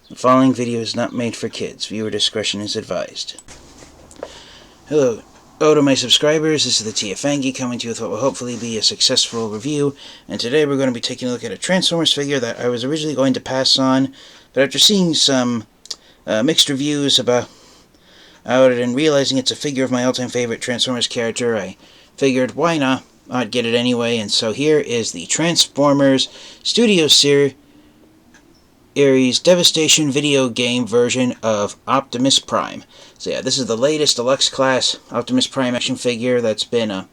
The following video is not made for kids. Viewer discretion is advised. Hello to my subscribers. This is the TFangy coming to you with what will hopefully be a successful review. And today we're going to be taking a look at a Transformers figure that I was originally going to pass on, but after seeing some mixed reviews about it and realizing it's a figure of my all-time favorite Transformers character, I figured why not? I'd get it anyway. And so here is the Transformers Studio Series Devastation video game version of Optimus Prime. So yeah, this is the latest deluxe class Optimus Prime action figure that's been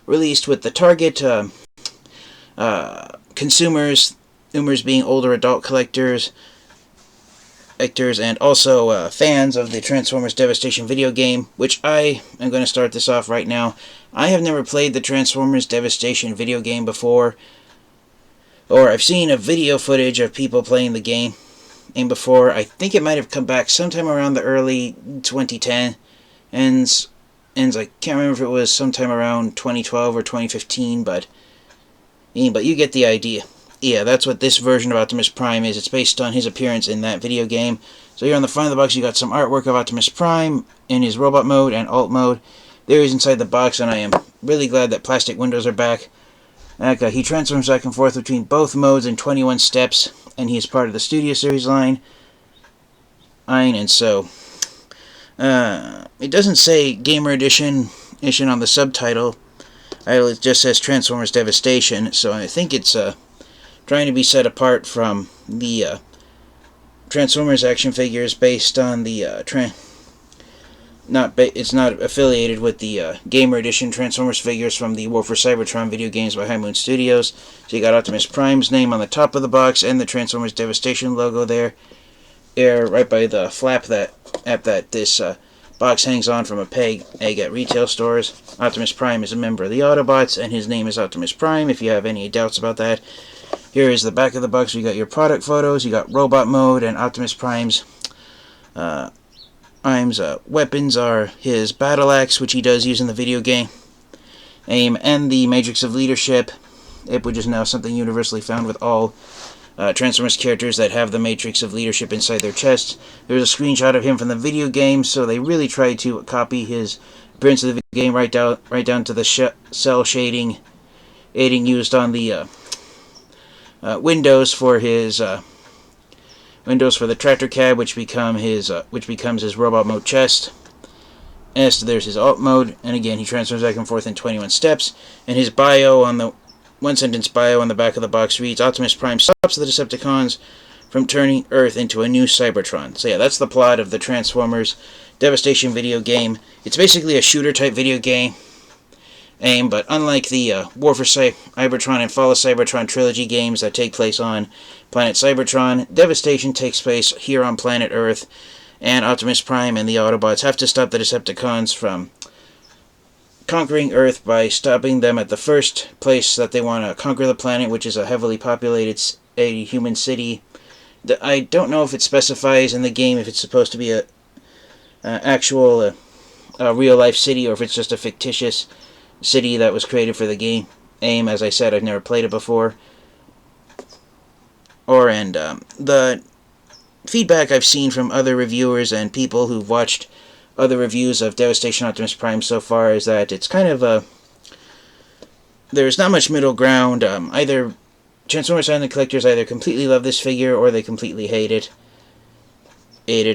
released with the target consumers being older adult collectors, and also fans of the Transformers Devastation video game, which I am going to start this off right now. I have never played the Transformers Devastation video game before, or I've seen a video footage of people playing the game before. I think it might have come back sometime around the early 2010 ends. I can't remember if it was sometime around 2012 or 2015, but you get the idea. Yeah, that's what this version of Optimus Prime is. It's based on his appearance in that video game. So here on the front of the box you got some artwork of Optimus Prime in his robot mode and alt mode. There he is inside the box, and I am really glad that plastic windows are back. He transforms back and forth between both modes in 21 steps, and he is part of the Studio Series line. And so, it doesn't say Gamer Edition on the subtitle. It just says Transformers Devastation, so I think it's trying to be set apart from the Transformers action figures based on the it's not affiliated with the Gamer Edition Transformers figures from the War for Cybertron video games by High Moon Studios. So you got Optimus Prime's name on the top of the box and the Transformers Devastation logo there, right by the flap that this box hangs on from a peg egg at retail stores. Optimus Prime is a member of the Autobots, and his name is Optimus Prime, if you have any doubts about that. Here is the back of the box. You got your product photos, you got robot mode, and Optimus Prime's weapons are his battle axe, which he does use in the video game, and the Matrix of Leadership, which is now something universally found with all Transformers characters that have the Matrix of Leadership inside their chests. There's a screenshot of him from the video game, so they really tried to copy his appearance of the video game right down to the cell shading used on the windows for the tractor cab, which becomes his robot mode chest. And so there's his alt mode, and again he transforms back and forth in 21 steps. And his bio on the one-sentence bio on the back of the box reads, "Optimus Prime stops the Decepticons from turning Earth into a new Cybertron." So yeah, that's the plot of the Transformers Devastation video game. It's basically a shooter-type video game. But unlike the War for Cybertron and Fall of Cybertron trilogy games that take place on planet Cybertron, Devastation takes place here on planet Earth, and Optimus Prime and the Autobots have to stop the Decepticons from conquering Earth by stopping them at the first place that they want to conquer the planet, which is a heavily populated human city. I don't know if it specifies in the game if it's supposed to be a actual real-life city, or if it's just a fictitious city that was created for the game. As I said, I've never played it before. The feedback I've seen from other reviewers and people who've watched other reviews of Devastation Optimus Prime so far is that it's kind of there's not much middle ground. Either Transformers and the collectors either completely love this figure or they completely hate it,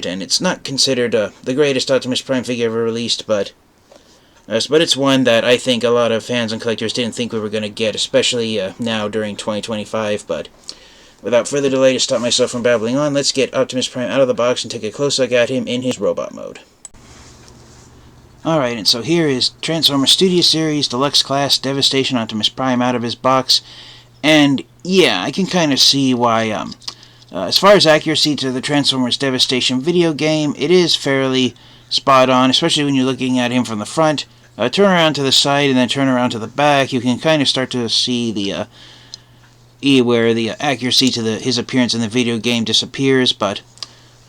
and it's not considered the greatest Optimus Prime figure ever released, but it's one that I think a lot of fans and collectors didn't think we were going to get, especially now during 2025. But without further delay, to stop myself from babbling on, let's get Optimus Prime out of the box and take a close look at him in his robot mode. Alright, and so here is Transformers Studio Series Deluxe Class Devastation Optimus Prime out of his box. And yeah, I can kind of see why, as far as accuracy to the Transformers Devastation video game, it is fairly spot on, especially when you're looking at him from the front. Turn around to the side and then turn around to the back, you can kind of start to see where the accuracy to his appearance in the video game disappears, but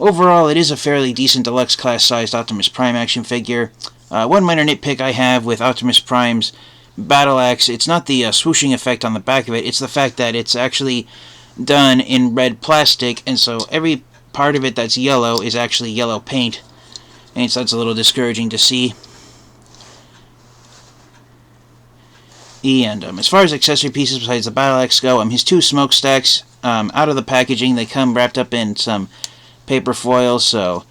overall it is a fairly decent deluxe class sized Optimus Prime action figure. One minor nitpick I have with Optimus Prime's battle axe, it's not the swooshing effect on the back of it, it's the fact that it's actually done in red plastic, and so every part of it that's yellow is actually yellow paint, and so that's a little discouraging to see. And as far as accessory pieces besides the battle axe go, his 2 smokestacks, out of the packaging, they come wrapped up in some paper foil, so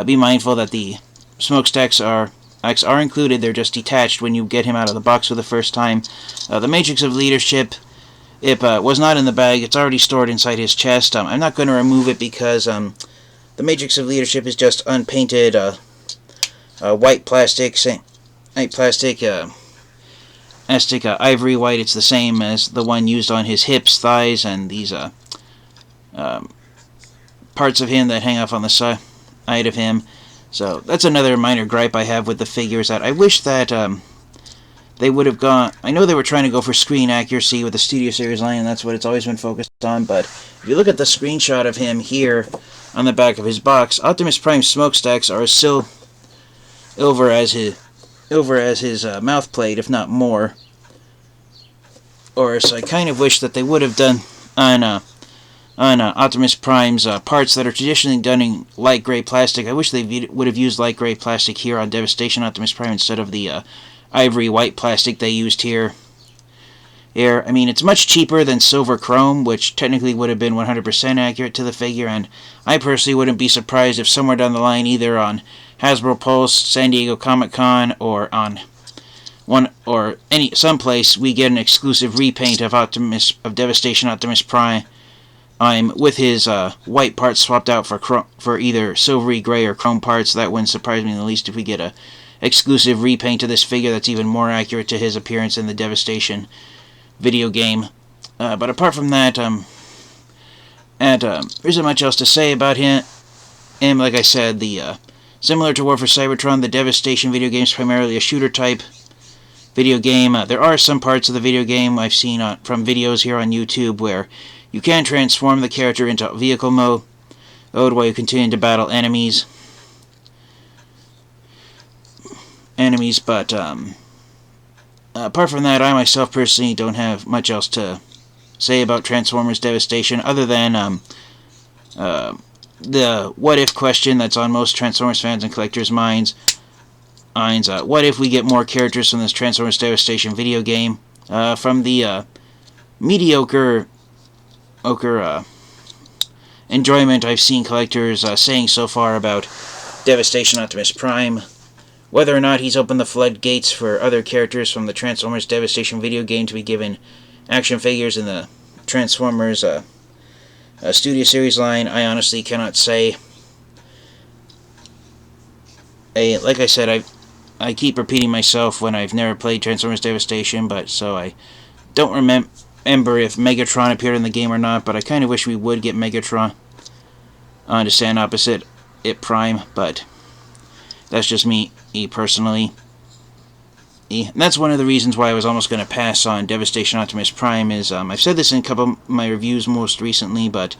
be mindful that the smokestacks are included. They're just detached when you get him out of the box for the first time. The Matrix of Leadership, it was not in the bag. It's already stored inside his chest. I'm not going to remove it because the Matrix of Leadership is just unpainted white plastic, ivory white. It's the same as the one used on his hips, thighs, and these parts of him that hang off on the side of him. So that's another minor gripe I have with the figure, is that I wish that they would have gone... I know they were trying to go for screen accuracy with the Studio Series line, and that's what it's always been focused on, but if you look at the screenshot of him here on the back of his box, Optimus Prime's smokestacks are still over as his mouth plate, if not more. Or so I kind of wish that they would have done on Optimus Prime's parts that are traditionally done in light gray plastic. I wish they would have used light gray plastic here on Devastation Optimus Prime instead of the ivory white plastic they used here. I mean, it's much cheaper than silver chrome, which technically would have been 100% accurate to the figure, and I personally wouldn't be surprised if somewhere down the line, either on Hasbro Pulse, San Diego Comic-Con, or on someplace, we get an exclusive repaint of Devastation Optimus Prime. With his white parts swapped out for either silvery gray or chrome parts. That wouldn't surprise me in the least if we get a exclusive repaint of this figure that's even more accurate to his appearance in the Devastation video game. But apart from that, there isn't much else to say about him. Like I said, similar to War for Cybertron, the Devastation video game is primarily a shooter type video game. There are some parts of the video game I've seen from videos here on YouTube where you can transform the character into vehicle mode while you continue to battle enemies. But apart from that, I myself personally don't have much else to say about Transformers Devastation, other than the what-if question that's on most Transformers fans and collectors' minds. What if we get more characters from this Transformers Devastation video game? From the mediocre enjoyment I've seen collectors saying so far about Devastation Optimus Prime, whether or not he's opened the floodgates for other characters from the Transformers Devastation video game to be given action figures in the Transformers Studio Series line, I honestly cannot say. Like I said, I keep repeating myself when I've never played Transformers Devastation, but so I don't remember if Megatron appeared in the game or not, but I kind of wish we would get Megatron to stand opposite Prime, but that's just me personally. And that's one of the reasons why I was almost going to pass on Devastation Optimus Prime, is I've said this in a couple of my reviews most recently, but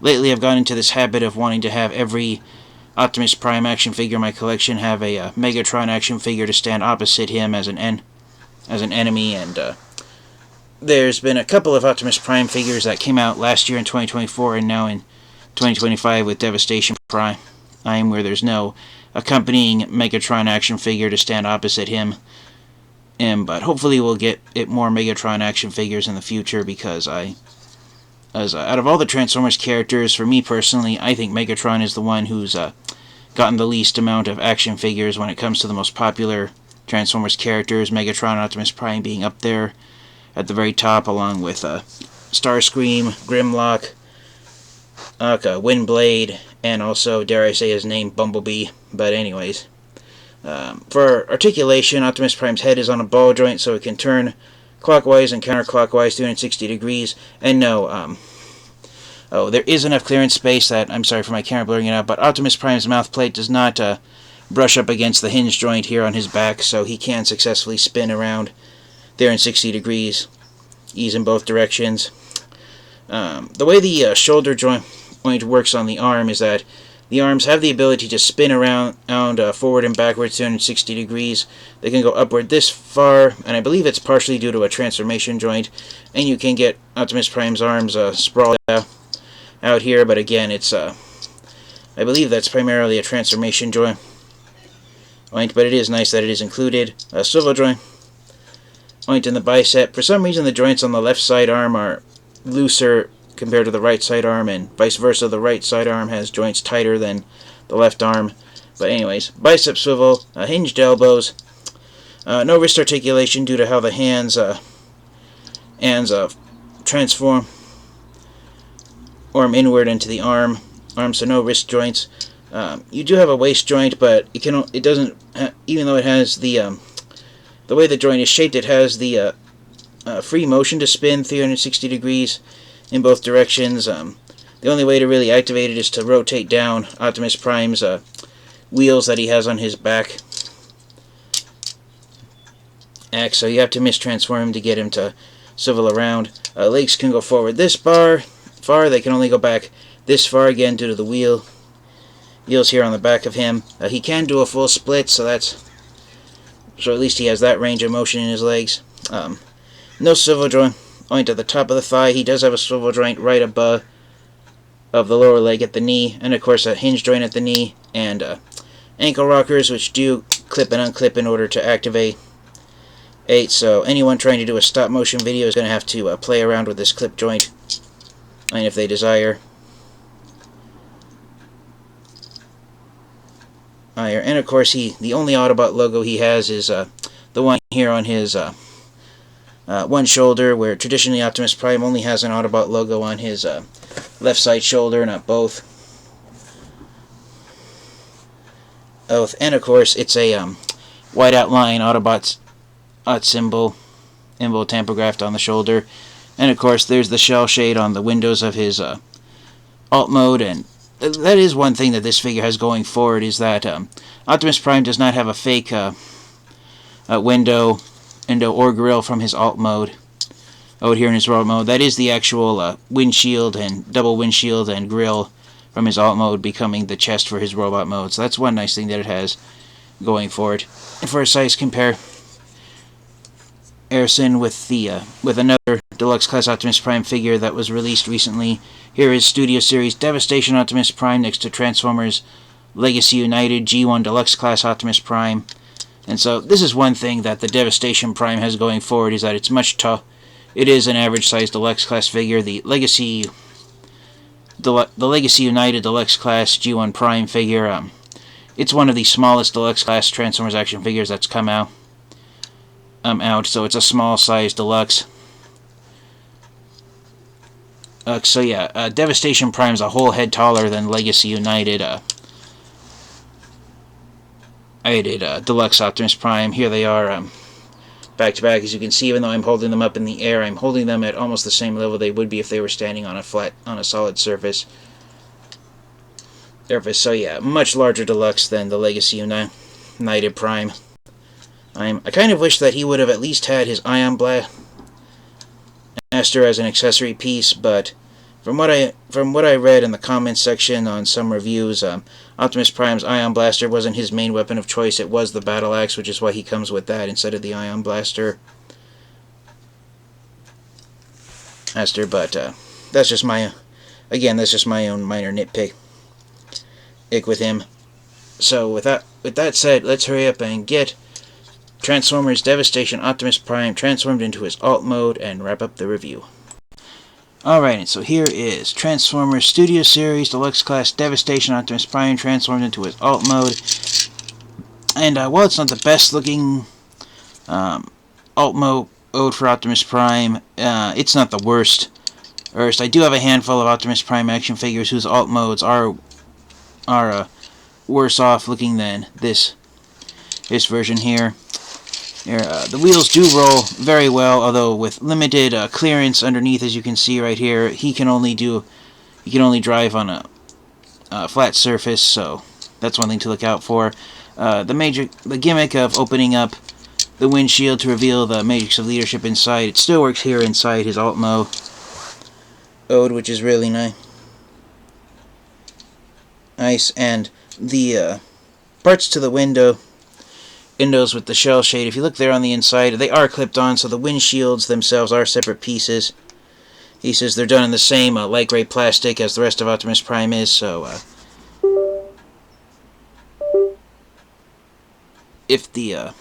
lately I've gotten into this habit of wanting to have every Optimus Prime action figure in my collection have a Megatron action figure to stand opposite him as an enemy, and there's been a couple of Optimus Prime figures that came out last year in 2024 and now in 2025 with Devastation Prime, where there's no accompanying Megatron action figure to stand opposite him. But hopefully we'll get more Megatron action figures in the future, because out of all the Transformers characters, for me personally, I think Megatron is the one who's gotten the least amount of action figures when it comes to the most popular Transformers characters, Megatron and Optimus Prime being up there at the very top, along with Starscream, Grimlock, Windblade, and also, dare I say his name, Bumblebee. But anyways, for articulation, Optimus Prime's head is on a ball joint, so it can turn clockwise and counterclockwise 360 degrees. And no, there is enough clearance space that, I'm sorry for my camera blurring it out, but Optimus Prime's mouth plate does not brush up against the hinge joint here on his back, so he can successfully spin around there in 60 degrees, ease in both directions. The way the shoulder joint works on the arm is that the arms have the ability to spin around forward and backwards 360 degrees. They can go upward this far, and I believe it's partially due to a transformation joint, and you can get Optimus Prime's arms sprawled out here, but again, it's I believe that's primarily a transformation joint, but it is nice that it is included. A swivel joint in the bicep. For some reason, the joints on the left side arm are looser compared to the right side arm, and vice versa. The right side arm has joints tighter than the left arm. But anyways, bicep swivel, hinged elbows, no wrist articulation due to how the hands transform arm inward into the arm, so no wrist joints. You do have a waist joint, but it doesn't. Even though it has the way the joint is shaped, it has the free motion to spin 360 degrees in both directions. The only way to really activate it is to rotate down Optimus Prime's wheels that he has on his back. So you have to mistransform him to get him to swivel around. Legs can go forward this far. They can only go back this far again due to the wheels here on the back of him. He can do a full split, so at least he has that range of motion in his legs. No swivel joint at the top of the thigh. He does have a swivel joint right above of the lower leg at the knee, and of course a hinge joint at the knee, and ankle rockers, which do clip and unclip in order to activate. So anyone trying to do a stop motion video is going to have to play around with this clip joint, and if they desire. And of course, the only Autobot logo he has is the one here on his one shoulder, where traditionally Optimus Prime only has an Autobot logo on his left side shoulder, not both. And of course, it's a white outline Autobot symbol tampographed on the shoulder. And of course, there's the shell shade on the windows of his alt mode, and that is one thing that this figure has going forward, is that Optimus Prime does not have a fake window or grill from his alt mode. Here in his alt mode, that is the actual windshield and double windshield and grill from his alt mode, becoming the chest for his robot mode. So that's one nice thing that it has going for it. And for a size comparison with another Deluxe Class Optimus Prime figure that was released recently, here is Studio Series Devastation Optimus Prime next to Transformers Legacy United G1 Deluxe Class Optimus Prime. And so this is one thing that the Devastation Prime has going forward, is that it's much tough. It is an average sized Deluxe Class figure. The Legacy United Deluxe Class G1 Prime figure, it's one of the smallest Deluxe Class Transformers action figures that's come out. So it's a small size deluxe. So yeah, Devastation Prime's a whole head taller than Legacy United Deluxe Optimus Prime. Here they are, back to back. As you can see, even though I'm holding them up in the air, I'm holding them at almost the same level they would be if they were standing on a solid surface. So yeah, much larger deluxe than the Legacy United Prime. I kind of wish that he would have at least had his Ion Blaster as an accessory piece, but from what I read in the comments section on some reviews, Optimus Prime's Ion Blaster wasn't his main weapon of choice. It was the Battle Axe, which is why he comes with that instead of the Ion Blaster. But that's just my own minor nitpick with him. So with that said, let's hurry up and get Transformers Devastation Optimus Prime transformed into his alt mode and wrap up the review. Alright, and so here is Transformers Studio Series Deluxe Class Devastation Optimus Prime transformed into his alt mode. And while it's not the best looking alt mode for Optimus Prime, it's not the worst. I do have a handful of Optimus Prime action figures whose alt modes are worse off looking than this version here. The wheels do roll very well, although with limited clearance underneath, as you can see right here. He can only drive on a flat surface, so that's one thing to look out for. The gimmick of opening up the windshield to reveal the Matrix of Leadership inside, it still works here inside his alt mode, which is really nice. And the parts to the windows with the shell shade, if you look there on the inside, they are clipped on, so the windshields themselves are separate pieces. He says they're done in the same light gray plastic as the rest of Optimus Prime is, so if the